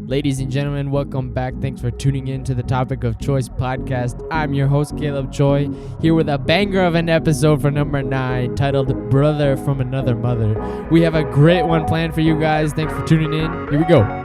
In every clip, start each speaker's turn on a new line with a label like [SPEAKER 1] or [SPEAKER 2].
[SPEAKER 1] Ladies and gentlemen, welcome back. Thanks for tuning in to the Topic of Choice podcast. I'm your host, Caleb Choi, here with a banger of an episode for number 9 titled Brother from Another Mother. We have a great one planned for you guys. Thanks for tuning in. Here we go.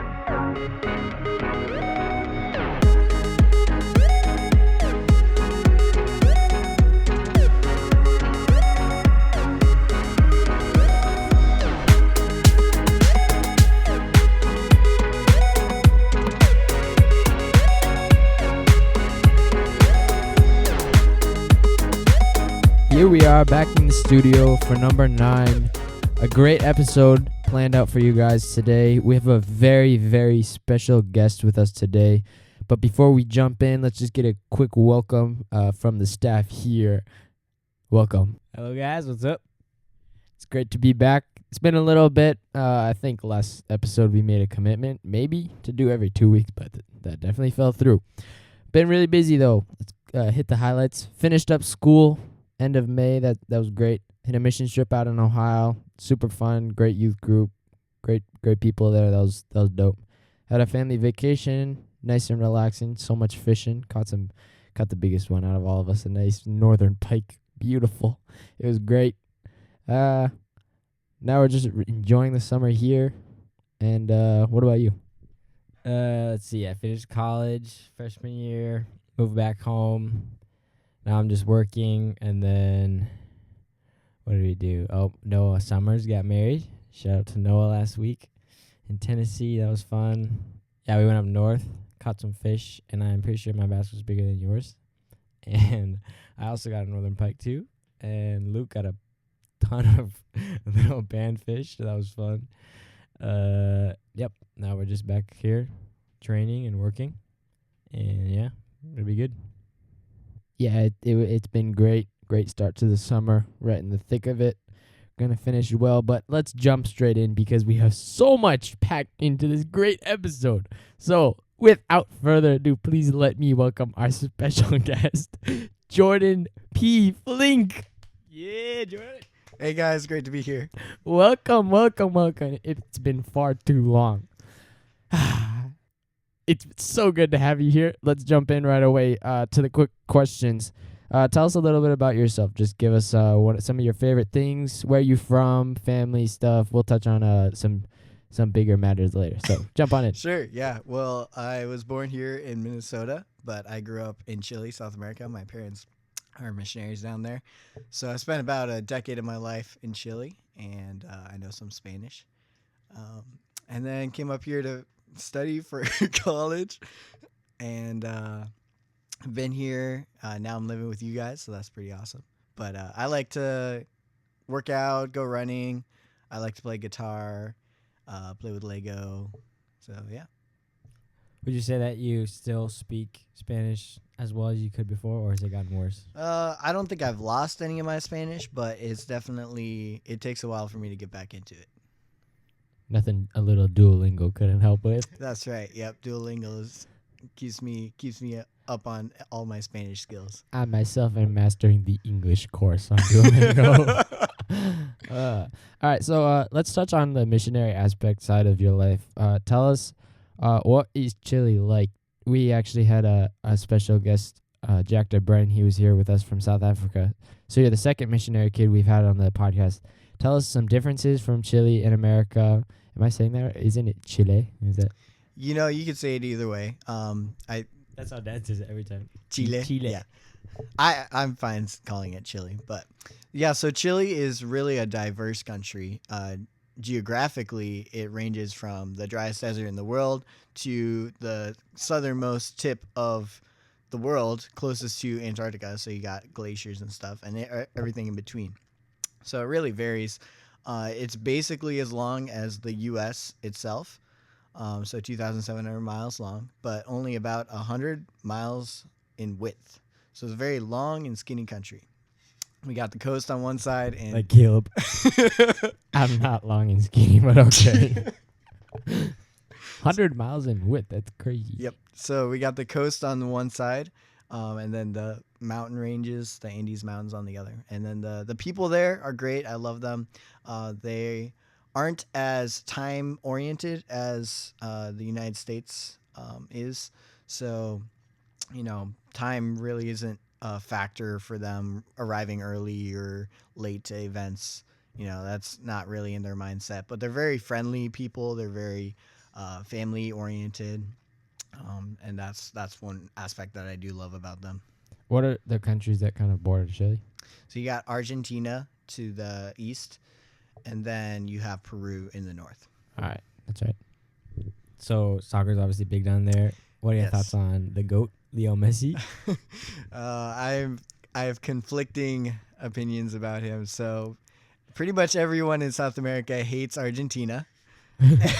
[SPEAKER 1] Here we are back in the studio for number 9. A great episode planned out for you guys today. We have a very, very special guest with us today. But before we jump in, let's just get a quick welcome from the staff here. Welcome.
[SPEAKER 2] Hello guys, what's up?
[SPEAKER 1] It's great to be back. It's been a little bit. I think last episode we made a commitment, maybe, to do every 2 weeks, but that definitely fell through. Been really busy though. Let's hit the highlights. Finished up school. End of May, that was great. Hit a mission trip out in Ohio, super fun, great youth group, great people there. That was dope. Had a family vacation, nice and relaxing. So much fishing. Caught the biggest one out of all of us, a nice northern pike, beautiful. It was great. Now we're just enjoying the summer here. And what about you?
[SPEAKER 2] Let's see. I finished college freshman year, moved back home. Now I'm just working, and then what did we do? Oh, Noah Summers got married. Shout out to Noah last week in Tennessee. That was fun. Yeah, we went up north, caught some fish, and I'm pretty sure my bass was bigger than yours. And I also got a northern pike too, and Luke got a ton of little panfish. So that was fun. Yep. Now we're just back here training and working, and yeah, it'll be good.
[SPEAKER 1] Yeah, it's been great start to the summer, right in the thick of it. Gonna finish well, but let's jump straight in because we have so much packed into this great episode. So, without further ado, please let me welcome our special guest, Jordan P. Flinck.
[SPEAKER 2] Yeah, Jordan.
[SPEAKER 3] Hey guys, great to be here.
[SPEAKER 1] Welcome. It's been far too long. It's so good to have you here. Let's jump in right away to the quick questions. Tell us a little bit about yourself. Just give us some of your favorite things, where you from, family stuff. We'll touch on some bigger matters later. So jump on it.
[SPEAKER 3] Sure, yeah. Well, I was born here in Minnesota, but I grew up in Chile, South America. My parents are missionaries down there. So I spent about a decade of my life in Chile, and I know some Spanish. And then came up here to study for college, and I've been here. Now I'm living with you guys, so that's pretty awesome. But I like to work out, go running. I like to play guitar, play with Lego. So yeah.
[SPEAKER 2] Would you say that you still speak Spanish as well as you could before, or has it gotten worse?
[SPEAKER 3] I don't think I've lost any of my Spanish, but it takes a while for me to get back into it.
[SPEAKER 1] Nothing a little Duolingo couldn't help with.
[SPEAKER 3] That's right. Yep, Duolingo keeps me up on all my Spanish skills.
[SPEAKER 1] I myself am mastering the English course on Duolingo. All right, so let's touch on the missionary aspect side of your life. Tell us, what is Chile like? We actually had a special guest, Jack DeBruyne. He was here with us from South Africa. So you're the second missionary kid we've had on the podcast. Tell us some differences from Chile and America. Am I saying that right? Isn't it Chile? Is that?
[SPEAKER 3] You know, you could say it either way.
[SPEAKER 2] That's how Dad says it every time.
[SPEAKER 3] Chile. Yeah. I'm fine calling it Chile, but yeah. So Chile is really a diverse country. Geographically, it ranges from the driest desert in the world to the southernmost tip of the world, closest to Antarctica. So you got glaciers and stuff, and everything in between. So it really varies. It's basically as long as the U.S. itself, so 2,700 miles long, but only about 100 miles in width. So it's a very long and skinny country. We got the coast on one side and...
[SPEAKER 2] Like Caleb.
[SPEAKER 1] I'm not long and skinny, but okay. 100 miles in width, that's crazy.
[SPEAKER 3] Yep. So we got the coast on the one side, and then the mountain ranges, the Andes Mountains on the other. And then the people there are great. I love them. They aren't as time oriented as the United States is. So, time really isn't a factor for them arriving early or late to events. That's not really in their mindset. But they're very friendly people. They're very family oriented, and that's one aspect that I do love about them.
[SPEAKER 1] What are the countries that kind of border Chile?
[SPEAKER 3] So you got Argentina to the east, and then you have Peru in the north.
[SPEAKER 1] All right, that's right.
[SPEAKER 2] So soccer's obviously big down there. What are your
[SPEAKER 3] Yes.
[SPEAKER 2] thoughts on the GOAT, Leo Messi?
[SPEAKER 3] I have conflicting opinions about him. So pretty much everyone in South America hates Argentina.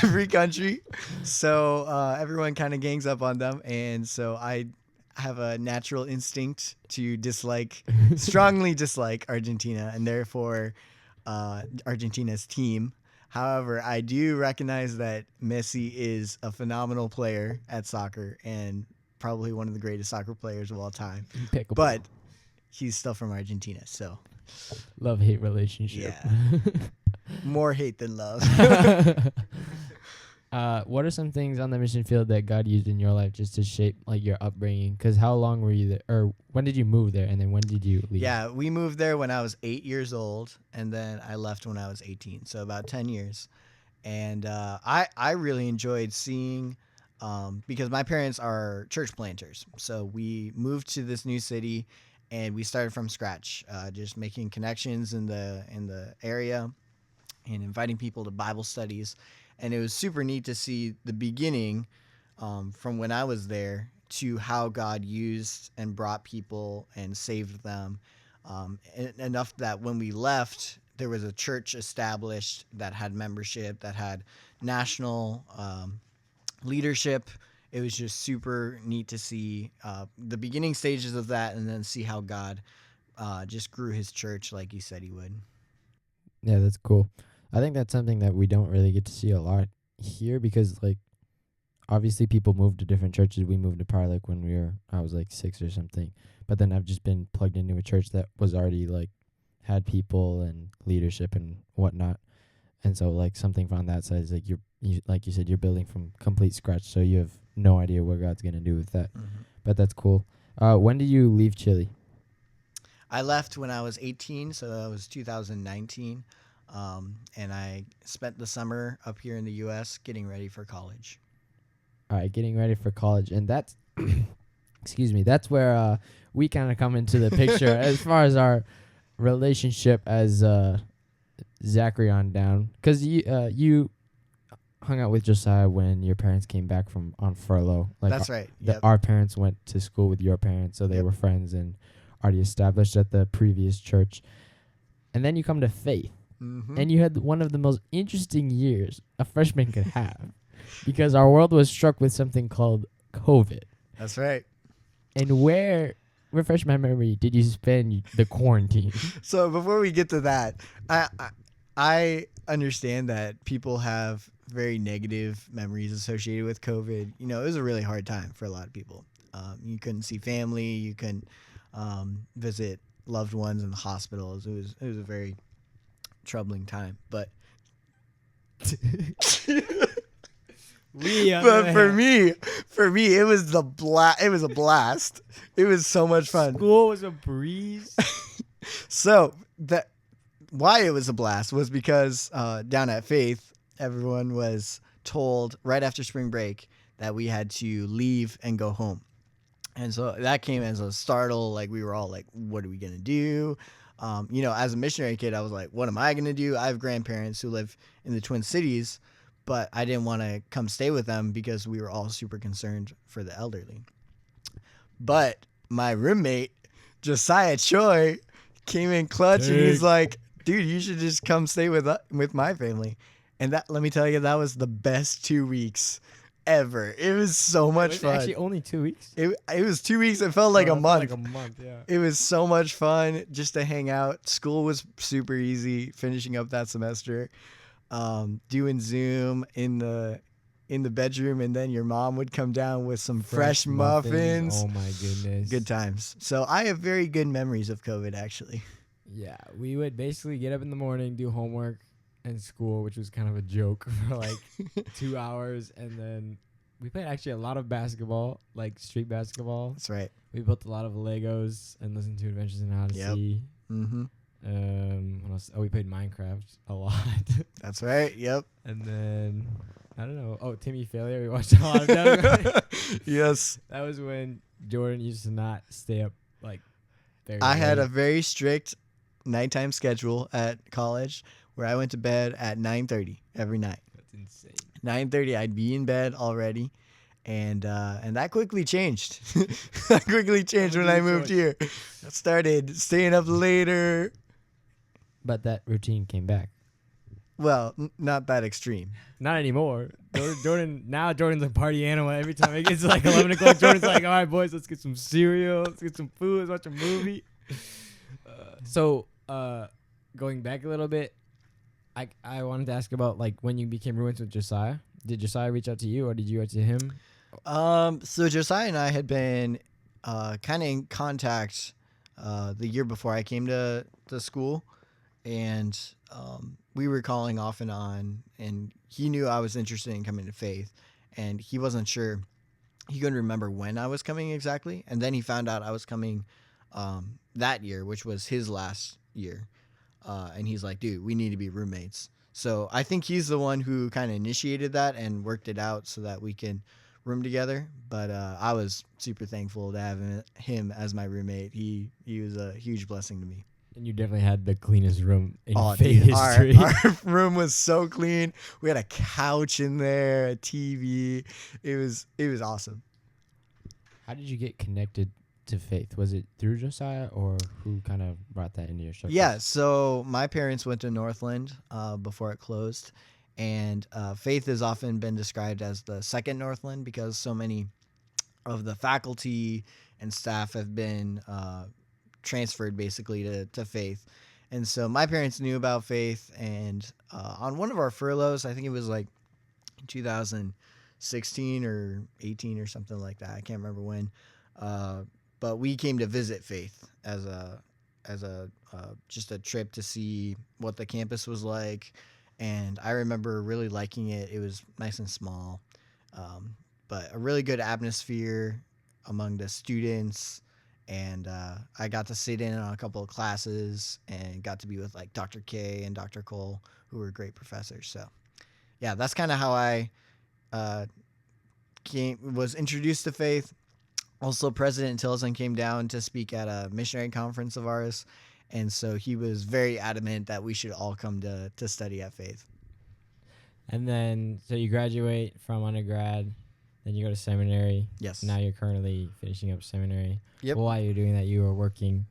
[SPEAKER 3] Every country. So everyone kind of gangs up on them, and so I have a natural instinct to strongly dislike Argentina, and therefore Argentina's team. However, I do recognize that Messi is a phenomenal player at soccer and probably one of the greatest soccer players of all time.
[SPEAKER 1] Impeccable.
[SPEAKER 3] But he's still from Argentina, so
[SPEAKER 1] Love-hate relationship.
[SPEAKER 3] more hate than love.
[SPEAKER 1] What are some things on the mission field that God used in your life just to shape like your upbringing? Because how long were you there, or when did you move there, and then when did you leave?
[SPEAKER 3] Yeah, we moved there when I was 8 years old, and then I left when I was 18, so about 10 years. And I really enjoyed seeing, because my parents are church planters, so we moved to this new city, and we started from scratch, just making connections in the area, and inviting people to Bible studies. And it was super neat to see the beginning from when I was there to how God used and brought people and saved them. Enough that when we left, there was a church established that had membership, that had national leadership. It was just super neat to see the beginning stages of that, and then see how God just grew his church like he said he would.
[SPEAKER 1] Yeah, that's cool. I think that's something that we don't really get to see a lot here because, like, obviously people move to different churches. We moved to Parlick when I was like 6 or something. But then I've just been plugged into a church that was already like had people and leadership and whatnot. And so like something from that side is like like you said, you're building from complete scratch. So you have no idea what God's gonna do with that.
[SPEAKER 3] Mm-hmm.
[SPEAKER 1] But that's cool. When did you leave Chile?
[SPEAKER 3] I left when I was 18, so that was 2019. And I spent the summer up here in the U.S. getting ready for college.
[SPEAKER 1] All right, getting ready for college. And that's, excuse me, that's where we kind of come into the picture as far as our relationship as Zachary on down. Because you hung out with Josiah when your parents came back on furlough. Like
[SPEAKER 3] That's right. Yep.
[SPEAKER 1] Our parents went to school with your parents, so they were friends and already established at the previous church. And then you come to Faith.
[SPEAKER 3] Mm-hmm.
[SPEAKER 1] And you had one of the most interesting years a freshman could have because our world was struck with something called COVID.
[SPEAKER 3] That's right.
[SPEAKER 1] And where refresh my memory, did you spend the quarantine?
[SPEAKER 3] So before we get to that, I understand that people have very negative memories associated with COVID. It was a really hard time for a lot of people. You couldn't see family. You couldn't visit loved ones in the hospitals. It was a very troubling time, but for me it was a blast. It was so much fun.
[SPEAKER 2] School was a breeze.
[SPEAKER 3] So why it was a blast was because down at Faith, everyone was told right after spring break that we had to leave and go home, and so that came as a startle. Like, we were all like, what are we gonna do? As a missionary kid, I was like, what am I going to do? I have grandparents who live in the Twin Cities, but I didn't want to come stay with them because we were all super concerned for the elderly. But my roommate, Josiah Choi, came in clutch, and he's like, dude, you should just come stay with my family. And let me tell you, that was the best 2 weeks ever. It was so much fun.
[SPEAKER 2] Actually, only 2 weeks.
[SPEAKER 3] It was 2 weeks. It felt like a month.
[SPEAKER 2] Like a month, yeah.
[SPEAKER 3] It was so much fun just to hang out. School was super easy, finishing up that semester. Doing Zoom in the bedroom, and then your mom would come down with some fresh muffins.
[SPEAKER 2] Oh my goodness.
[SPEAKER 3] Good times. So I have very good memories of COVID, actually.
[SPEAKER 2] Yeah, we would basically get up in the morning, do homework, and school, which was kind of a joke for like 2 hours. And then we played actually a lot of basketball, like street basketball.
[SPEAKER 3] That's right.
[SPEAKER 2] We built a lot of Legos and listened to Adventures in Odyssey.
[SPEAKER 3] Mm-hmm.
[SPEAKER 2] What else? Oh, we played Minecraft a lot.
[SPEAKER 3] That's right. Yep.
[SPEAKER 2] And then I don't know. Oh, Timmy Failure. We watched a lot of that.
[SPEAKER 3] Yes.
[SPEAKER 2] That was when Jordan used to not stay up like very
[SPEAKER 3] I had
[SPEAKER 2] late.
[SPEAKER 3] a very strict nighttime schedule at college where I went to bed at 9:30 every night.
[SPEAKER 2] That's insane.
[SPEAKER 3] 9:30, I'd be in bed already, and that quickly changed. That quickly changed when I moved here. I started staying up later.
[SPEAKER 1] But that routine came back.
[SPEAKER 3] Well, not that extreme.
[SPEAKER 2] Not anymore. Jordan's a party animal. Every time it gets like 11 o'clock, Jordan's like, all right, boys, let's get some cereal. Let's get some food. Let's watch a movie. So going back a little bit, I wanted to ask about like when you became roommates with Josiah. Did Josiah reach out to you or did you reach out to him?
[SPEAKER 3] So Josiah and I had been kind of in contact the year before I came to school, and we were calling off and on, and he knew I was interested in coming to Faith, and he wasn't sure. He couldn't remember when I was coming exactly, and then he found out I was coming that year, which was his last year, and he's like, dude, we need to be roommates. So I think he's the one who kind of initiated that and worked it out so that we can room together. But I was super thankful to have him as my roommate. He was a huge blessing to me.
[SPEAKER 2] And you definitely had the cleanest room in Faith
[SPEAKER 3] Dude,
[SPEAKER 2] history.
[SPEAKER 3] our room was so clean. We had a couch in there, a TV. It was awesome.
[SPEAKER 1] How did you get connected to Faith? Was it through Josiah, or who kind of brought that into your circle?
[SPEAKER 3] Yeah, so my parents went to Northland before it closed, and Faith has often been described as the second Northland because so many of the faculty and staff have been transferred basically to Faith. And so my parents knew about Faith, and on one of our furloughs, I think it was like 2016 or 18 or something like that. I can't remember when. But we came to visit Faith as a just a trip to see what the campus was like, and I remember really liking it. It was nice and small, but a really good atmosphere among the students, and I got to sit in on a couple of classes and got to be with like Dr. K and Dr. Cole, who were great professors. So, yeah, that's kind of how I was introduced to Faith. Also, President Tilson came down to speak at a missionary conference of ours, and so he was very adamant that we should all come to study at Faith.
[SPEAKER 2] And then, so you graduate from undergrad, then you go to seminary.
[SPEAKER 3] Yes.
[SPEAKER 2] Now you're currently finishing up seminary.
[SPEAKER 3] Yep.
[SPEAKER 2] Well, while you're doing that, you were working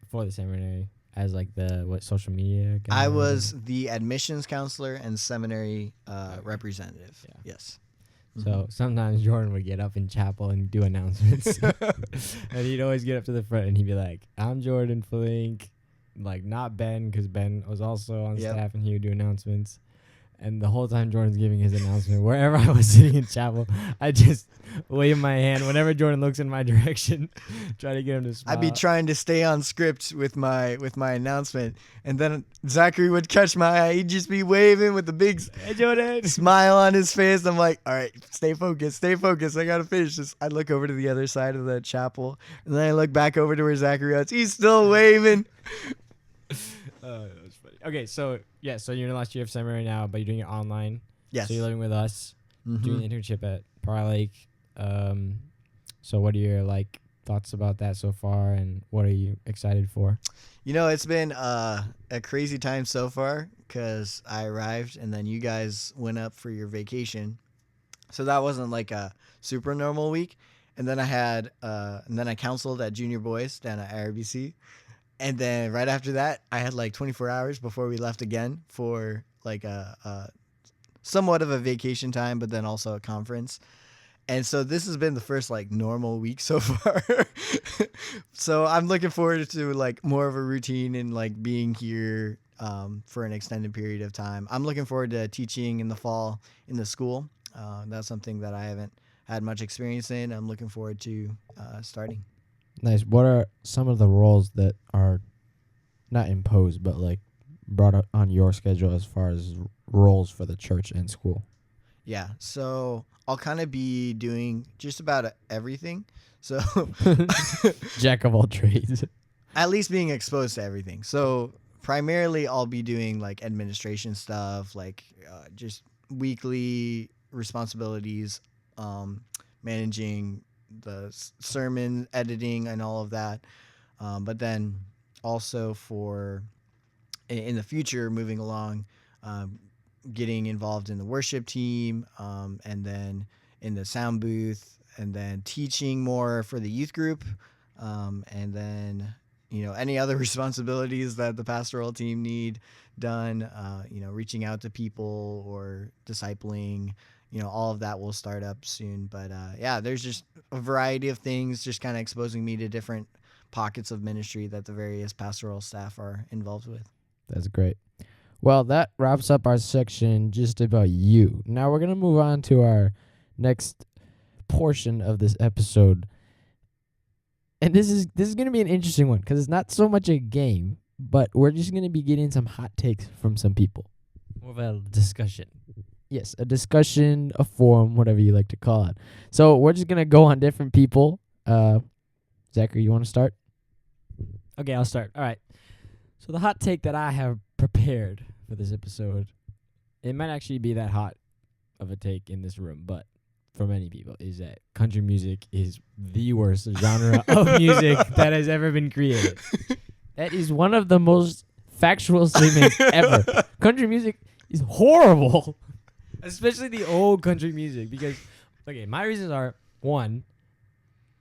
[SPEAKER 2] for the seminary as like the social media guy?
[SPEAKER 3] I was the admissions counselor and seminary representative.
[SPEAKER 2] Yeah.
[SPEAKER 3] Yes.
[SPEAKER 2] So sometimes Jordan would get up in chapel and do announcements. And he'd always get up to the front and he'd be like, I'm Jordan Flinck. Like, not Ben, because Ben was also on staff and he would do announcements. And the whole time Jordan's giving his announcement, wherever I was sitting in chapel, I just wave my hand. Whenever Jordan looks in my direction, try to get him to smile.
[SPEAKER 3] I'd be trying to stay on script with my announcement, and then Zachary would catch my eye. He'd just be waving with the big
[SPEAKER 2] Hey, Jordan.
[SPEAKER 3] smile on his face. I'm like, all right, stay focused. I gotta finish this. I look over to the other side of the chapel, and then I look back over to where Zachary was. He's still waving.
[SPEAKER 2] That was funny. Okay, so you're in the last year of seminary now, but you're doing it online.
[SPEAKER 3] Yes.
[SPEAKER 2] So you're living with us,
[SPEAKER 3] Mhm.
[SPEAKER 2] doing an internship at Prior Lake. So what are your thoughts about that so far, and what are you excited for?
[SPEAKER 3] It's been a crazy time so far because I arrived and then you guys went up for your vacation. So that wasn't like a super normal week. And then I counseled at Junior Boys down at IRBC. And then right after that, I had like 24 hours before we left again for like a somewhat of a vacation time, but then also a conference. And so this has been the first like normal week so far. So I'm looking forward to like more of a routine and like being here for an extended period of time. I'm looking forward to teaching in the fall in the school. That's something that I haven't had much experience in. I'm looking forward to starting.
[SPEAKER 1] Nice. What are some of the roles that are not imposed, but like brought up on your schedule as far as roles for the church and school?
[SPEAKER 3] Yeah, so I'll kind of be doing just about everything. So
[SPEAKER 1] Jack of all trades.
[SPEAKER 3] at least being exposed to everything. So primarily I'll be doing like administration stuff, like just weekly responsibilities, managing the sermon editing and all of that. But then also for in the future, moving along, getting involved in the worship team, and then in the sound booth, and then teaching more for the youth group, and then any other responsibilities that the pastoral team need done. Reaching out to people or discipling. All of that will start up soon. But yeah, there's just a variety of things, just kind of exposing me to different pockets of ministry that the various pastoral staff are involved with.
[SPEAKER 1] That's great. Well, that wraps up our section just about you. Now we're going to move on to our next portion of this episode. And this is going to be an interesting one because it's not so much a game, but we're just going to be getting some hot takes from some people.
[SPEAKER 2] More of a discussion.
[SPEAKER 1] Yes, a discussion, a forum, whatever you like to call it. So we're just going to go on different people. Zachary, you want to start?
[SPEAKER 2] Okay, I'll start. All right. So the hot take that I have prepared for this episode, it might actually be that hot of a take in this room, but for many people, is that country music is the worst genre of music that has ever been created.
[SPEAKER 1] That is one of the most factual statements ever. Country music is horrible.
[SPEAKER 2] Especially the old country music, because, okay, my reasons are, one,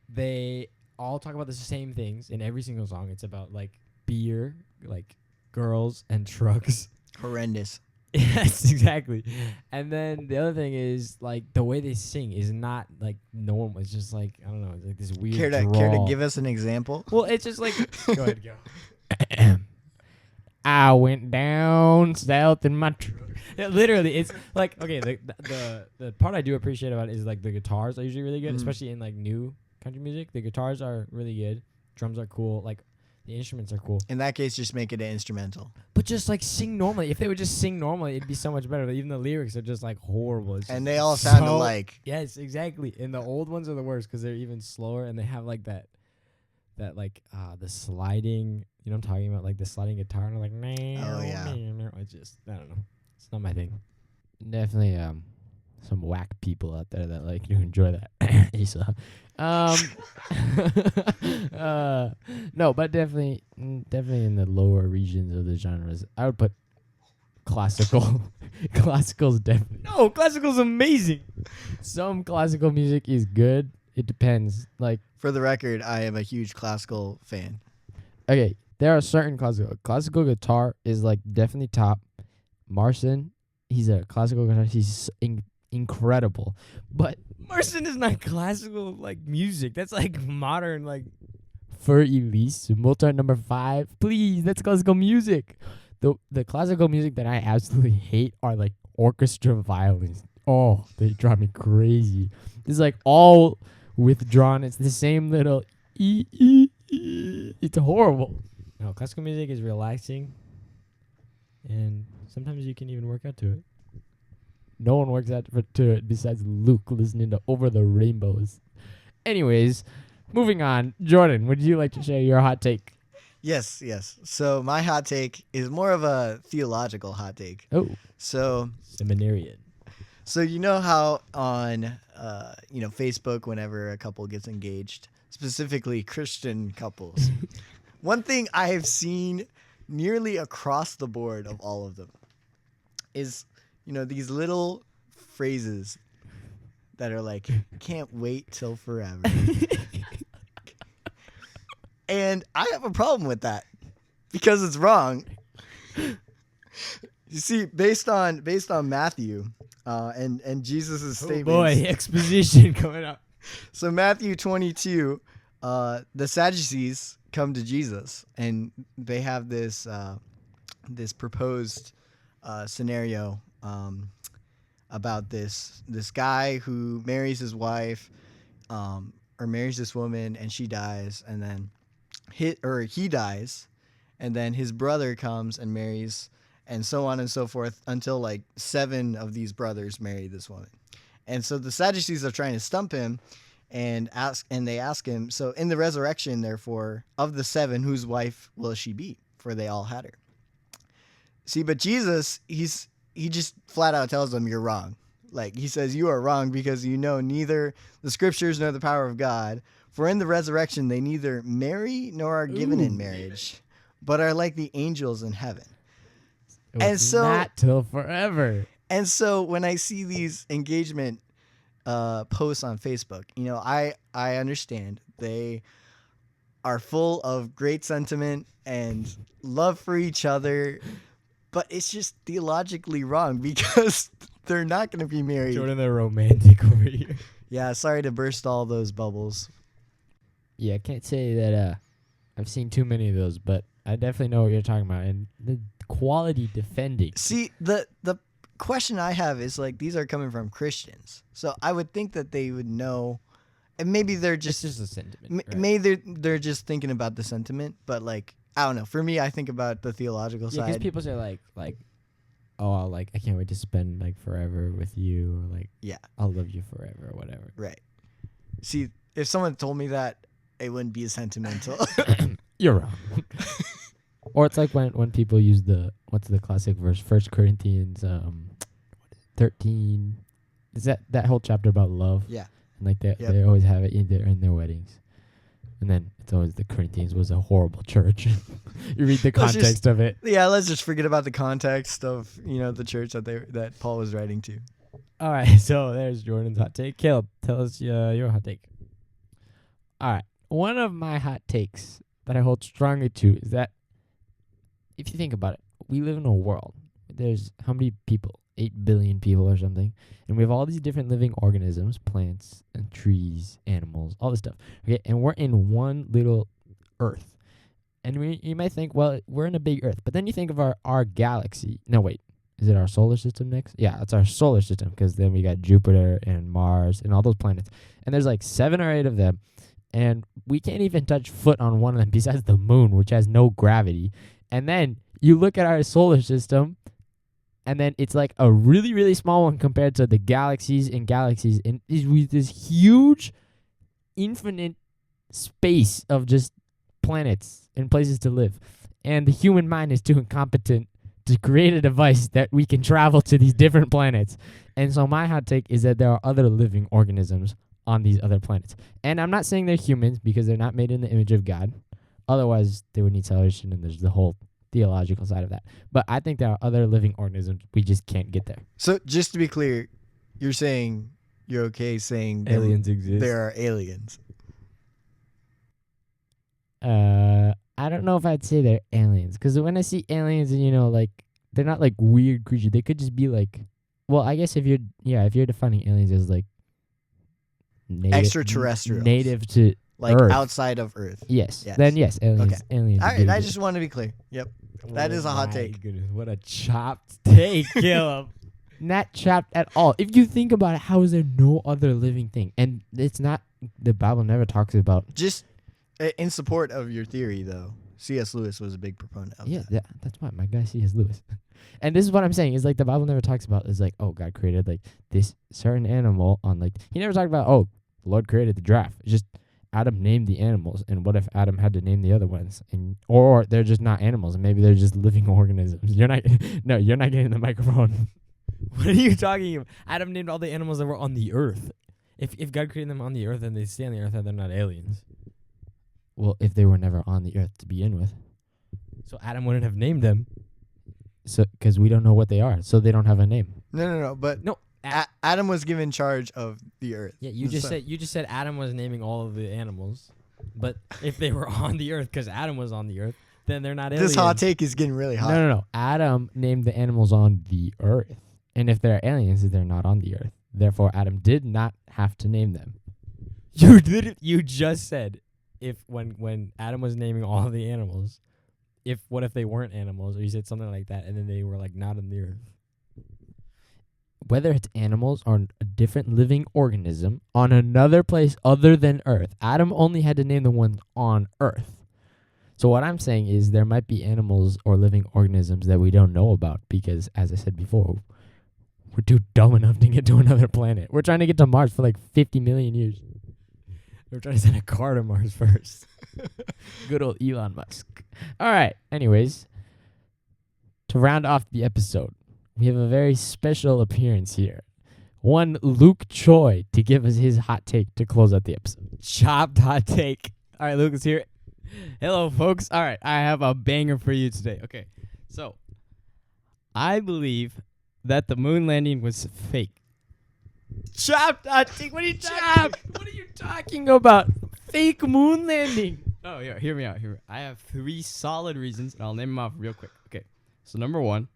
[SPEAKER 2] they all talk about the same things in every single song. It's about, like, beer, like, girls, and trucks.
[SPEAKER 3] Horrendous.
[SPEAKER 2] Yes, exactly. And then the other thing is, like, the way they sing is not, like, normal. It's just, like, I don't know, it's like this weird
[SPEAKER 3] Care to give us an example?
[SPEAKER 2] Well, it's just like, go ahead, go.
[SPEAKER 1] I went down south in my truck.
[SPEAKER 2] Yeah, literally, it's like, okay, the part I do appreciate about it is, like, the guitars are usually really good, especially in, like, new country music. The guitars are really good. Drums are cool. Like, the instruments are cool.
[SPEAKER 3] In that case, just make it an instrumental.
[SPEAKER 2] But just, like, sing normally. If they would just sing normally, it'd be so much better. But even the lyrics are just, like, horrible.
[SPEAKER 3] And they all sound alike.
[SPEAKER 2] Yes, exactly. And the old ones are the worst because they're even slower, and they have, like, that the sliding, you know what I'm talking about? Like, the sliding guitar, and they're like,
[SPEAKER 3] oh, yeah.
[SPEAKER 2] It's just, I don't know. It's not my thing.
[SPEAKER 1] Definitely some whack people out there that like to enjoy that. Asa. No, but definitely in the lower regions of the genres, I would put classical. Classical's definitely.
[SPEAKER 2] No, classical's amazing.
[SPEAKER 1] Some classical music is good. It depends. Like,
[SPEAKER 3] for the record, I am a huge classical fan.
[SPEAKER 1] Okay, there are certain classical guitar is like definitely top. Marson, he's a classical guitarist. He's incredible, but
[SPEAKER 2] Marson is not classical like music. That's like modern like.
[SPEAKER 1] For Elise, Mozart number 5, please. That's classical music. The classical music that I absolutely hate are like orchestra violins. Oh, they drive me crazy. It's like all withdrawn. It's the same little It's horrible.
[SPEAKER 2] No, classical music is relaxing, and sometimes you can even work out to it.
[SPEAKER 1] No one works out to it besides Luke listening to Over the Rainbows. Anyways, moving on. Jordan, would you like to share your hot take?
[SPEAKER 3] Yes. So my hot take is more of a theological hot take.
[SPEAKER 1] Oh.
[SPEAKER 3] So
[SPEAKER 2] seminarian.
[SPEAKER 3] So you know how on Facebook, whenever a couple gets engaged, specifically Christian couples, one thing I have seen nearly across the board of all of them is, these little phrases that are like, can't wait till forever. And I have a problem with that because it's wrong. You see, based on Matthew and Jesus' statements.
[SPEAKER 2] Oh boy, exposition coming up.
[SPEAKER 3] So Matthew 22, the Sadducees come to Jesus and they have this proposed scenario about this guy who marries his wife or marries this woman and she dies, and then he dies, and then his brother comes and marries and so on and so forth until like 7 of these brothers marry this woman. And so the Sadducees are trying to stump him and they ask him, so in the resurrection, therefore, of the 7, whose wife will she be? For they all had her. See, but Jesus, he just flat out tells them, you're wrong. Like, he says, you are wrong because you know neither the scriptures nor the power of God. For in the resurrection, they neither marry nor are given in marriage, but are like the angels in heaven.
[SPEAKER 1] And so not till forever.
[SPEAKER 3] And so when I see these engagement posts on Facebook, you know, I understand they are full of great sentiment and love for each other, but it's just theologically wrong because they're not going to be married.
[SPEAKER 2] Jordan, they're romantic over here.
[SPEAKER 3] Yeah, sorry to burst all those bubbles.
[SPEAKER 1] Yeah, I can't say that I've seen too many of those, but I definitely know what you're talking about. And the quality defending.
[SPEAKER 3] See, the question I have is, like, these are coming from Christians. So I would think that they would know, and maybe they're just...
[SPEAKER 1] It's just a sentiment. Right?
[SPEAKER 3] Maybe they're just thinking about the sentiment, but, like, I don't know. For me, I think about the theological
[SPEAKER 1] Yeah, because
[SPEAKER 3] side.
[SPEAKER 1] people say, like, oh, like, I can't wait to spend, like, forever with you, or, like,
[SPEAKER 3] yeah,
[SPEAKER 1] I'll love you forever, or whatever.
[SPEAKER 3] Right. See, if someone told me that, it wouldn't be as sentimental.
[SPEAKER 1] You're wrong. Or it's like when people use what's the classic verse, 1 Corinthians 13. Is that whole chapter about love?
[SPEAKER 3] Yeah.
[SPEAKER 1] And like they always have it in their weddings. And then it's always the Corinthians was a horrible church. You read the context of it.
[SPEAKER 3] Yeah, let's just forget about the context of, you know, the church that Paul was writing to.
[SPEAKER 1] All right, so there's Jordan's hot take. Caleb, tell us your hot take. All right, one of my hot takes that I hold strongly to is that if you think about it, we live in a world. There's how many people? 8 billion people or something. And we have all these different living organisms, plants and trees, animals, all this stuff. Okay, and we're in one little Earth. And you might think, well, we're in a big Earth. But then you think of our galaxy. No, wait. Is it our solar system next? Yeah, it's our solar system because then we got Jupiter and Mars and all those planets. And there's like 7 or 8 of them. And we can't even touch foot on one of them besides the moon, which has no gravity. And then you look at our solar system, and then it's like a really, really small one compared to the galaxies. And is with this huge, infinite space of just planets and places to live. And the human mind is too incompetent to create a device that we can travel to these different planets. And so my hot take is that there are other living organisms on these other planets. And I'm not saying they're humans because they're not made in the image of God. Otherwise, they would need salvation, and there's the whole theological side of that. But I think there are other living organisms. We just can't get there.
[SPEAKER 3] So just to be clear, you're saying you're okay saying
[SPEAKER 1] aliens exist.
[SPEAKER 3] There are aliens.
[SPEAKER 1] I don't know if I'd say they're aliens, because when I see aliens, you know, like they're not like weird creatures. They could just be like, well, I guess if you're defining aliens as like
[SPEAKER 3] extraterrestrials,
[SPEAKER 1] native to
[SPEAKER 3] like
[SPEAKER 1] Earth.
[SPEAKER 3] Outside of Earth.
[SPEAKER 1] Yes. Then yes, aliens.
[SPEAKER 3] Okay.
[SPEAKER 1] Aliens.
[SPEAKER 3] All right, I just want to be clear. Yep. That is a hot
[SPEAKER 1] My
[SPEAKER 3] take.
[SPEAKER 1] Goodness, what a chopped take, Caleb. Not chopped at all. If you think about it, how is there no other living thing? And it's not, the Bible never talks about.
[SPEAKER 3] Just in support of your theory, though, C.S. Lewis was a big proponent of that.
[SPEAKER 1] Yeah, that's why my guy C.S. Lewis. And this is what I'm saying, is like the Bible never talks about, is like, oh, God created like this certain animal on like, he never talked about, oh, the Lord created the giraffe. It's just Adam named the animals, and what if Adam had to name the other ones? And or they're just not animals, and maybe they're just living organisms. You're not getting the microphone.
[SPEAKER 2] What are you talking about? Adam named all the animals that were on the earth. If God created them on the earth and they stay on the earth, then they're not aliens.
[SPEAKER 1] Well, if they were never on the earth to begin with.
[SPEAKER 2] So Adam wouldn't have named them.
[SPEAKER 1] So, because we don't know what they are, so they don't have a name.
[SPEAKER 3] No. But Adam was given charge of the earth.
[SPEAKER 2] Yeah, you just said Adam was naming all of the animals, but if they were on the earth, because Adam was on the earth, then they're not aliens.
[SPEAKER 3] This hot take is getting really hot.
[SPEAKER 1] No. Adam named the animals on the earth, and if they're aliens, they're not on the earth. Therefore, Adam did not have to name them.
[SPEAKER 2] You just said when Adam was naming all of the animals, what if they weren't animals, or you said something like that, and then they were like not on the earth.
[SPEAKER 1] Whether it's animals or a different living organism on another place other than Earth, Adam only had to name the ones on Earth. So what I'm saying is there might be animals or living organisms that we don't know about because, as I said before, we're too dumb enough to get to another planet. We're trying to get to Mars for like 50 million years. We're trying to send a car to Mars first. Good old Elon Musk. All right. Anyways, to round off the episode, we have a very special appearance here. One Luke Choi to give us his hot take to close out the episode.
[SPEAKER 2] Chopped hot take. All right, Lucas here. Hello, folks. All right, I have a banger for you today. Okay, so I believe that the moon landing was fake.
[SPEAKER 1] Chopped hot take. What are you talking about? Fake moon landing.
[SPEAKER 2] Oh, yeah. Hear me out. I have 3 solid reasons, and I'll name them off real quick. Okay, so number 1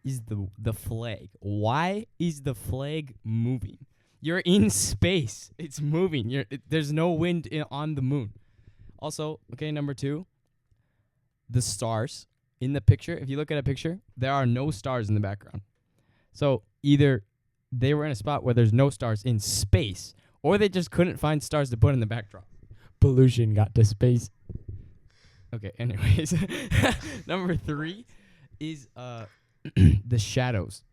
[SPEAKER 2] is the flag. Why is the flag moving? You're in space. It's moving. There's no wind on the moon. Also, okay, number 2, the stars in the picture. If you look at a picture, there are no stars in the background. So either they were in a spot where there's no stars in space, or they just couldn't find stars to put in the backdrop.
[SPEAKER 1] Pollution got to space.
[SPEAKER 2] Okay, anyways. Number 3 is the shadows.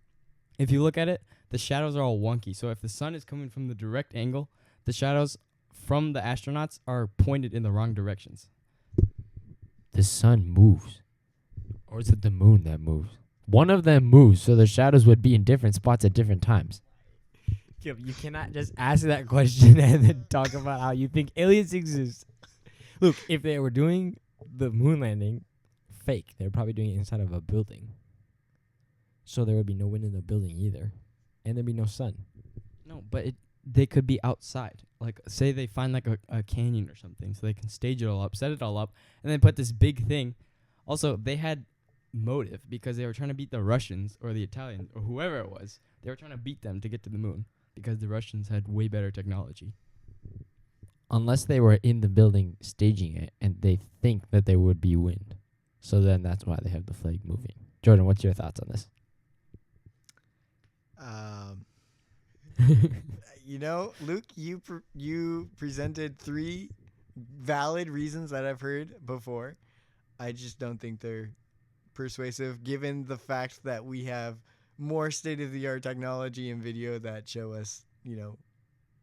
[SPEAKER 2] If you look at it, the shadows are all wonky. So if the sun is coming from the direct angle, the shadows from the astronauts are pointed in the wrong directions.
[SPEAKER 1] The sun moves. Or is it the moon that moves? One of them moves, so the shadows would be in different spots at different times.
[SPEAKER 2] You cannot just ask that question and then talk about how you think aliens exist. Look, if they were doing the moon landing fake, they were probably doing it inside of a building. So there would be no wind in the building either. And there'd be no sun.
[SPEAKER 1] No, but they could be outside. Like, say they find like a canyon or something, so they can stage it all up, set it all up, and then put this big thing. Also, they had motive because they were trying to beat the Russians or the Italians or whoever it was. They were trying to beat them to get to the moon because the Russians had way better technology. Unless they were in the building staging it and they think that there would be wind. So then that's why they have the flag moving. Jordan, what's your thoughts on this?
[SPEAKER 3] Luke, you presented 3 valid reasons that I've heard before. I just don't think they're persuasive, given the fact that we have more state-of-the-art technology and video that show us,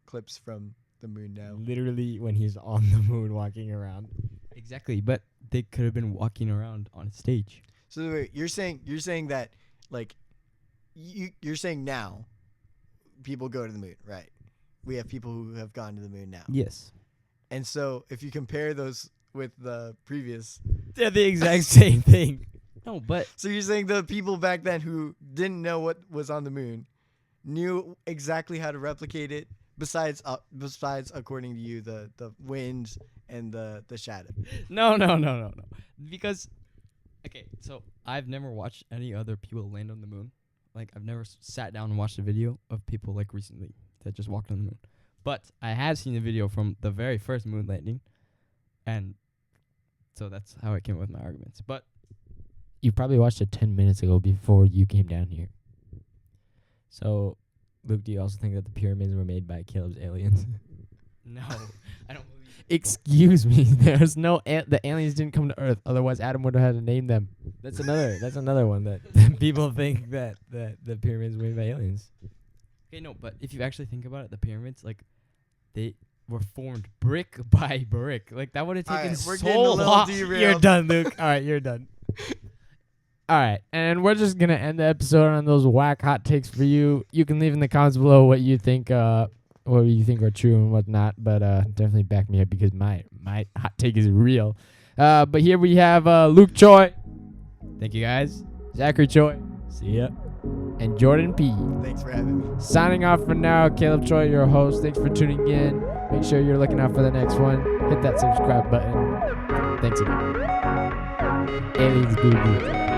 [SPEAKER 3] clips from the moon now.
[SPEAKER 2] Literally when he's on the moon walking around.
[SPEAKER 1] Exactly, but they could have been walking around on a stage.
[SPEAKER 3] So wait, you're saying that, like, you're saying now people go to the moon, right? We have people who have gone to the moon now.
[SPEAKER 1] Yes.
[SPEAKER 3] And so if you compare those with the previous,
[SPEAKER 2] they're the exact same thing.
[SPEAKER 1] No, but
[SPEAKER 3] so you're saying the people back then who didn't know what was on the moon knew exactly how to replicate it, besides according to you the wind and the shadow.
[SPEAKER 1] No. Because okay, so I've never watched any other people land on the moon. Like, I've never sat down and watched a video of people like recently that just walked on the moon. But I have seen a video from the very first moon landing, and so that's how I came up with my arguments. But you probably watched it 10 minutes ago before you came down here.
[SPEAKER 2] So, Luke, do you also think that the pyramids were made by Caleb's aliens?
[SPEAKER 1] No, I don't believe it. Excuse me. There's no the aliens didn't come to Earth. Otherwise, Adam would have had to name them.
[SPEAKER 2] That's another one that people think that the pyramids were made by aliens.
[SPEAKER 1] Okay, no, but if you actually think about it, the pyramids, like, they were formed brick by brick. Like, that would have taken so long.
[SPEAKER 2] You're done, Luke. All right, you're done.
[SPEAKER 1] All right, and we're just gonna end the episode on those whack hot takes for you. You can leave in the comments below what you think are true and what not. But definitely back me up because my hot take is real. But here we have Luke Choi. Thank you guys. Zachary Choi.
[SPEAKER 2] See ya.
[SPEAKER 1] And Jordan P.
[SPEAKER 3] Thanks for having me.
[SPEAKER 1] Signing off for now. Caleb Choi, your host. Thanks for tuning in. Make sure you're looking out for the next one. Hit that subscribe button. Thanks again. Aliens boo boo.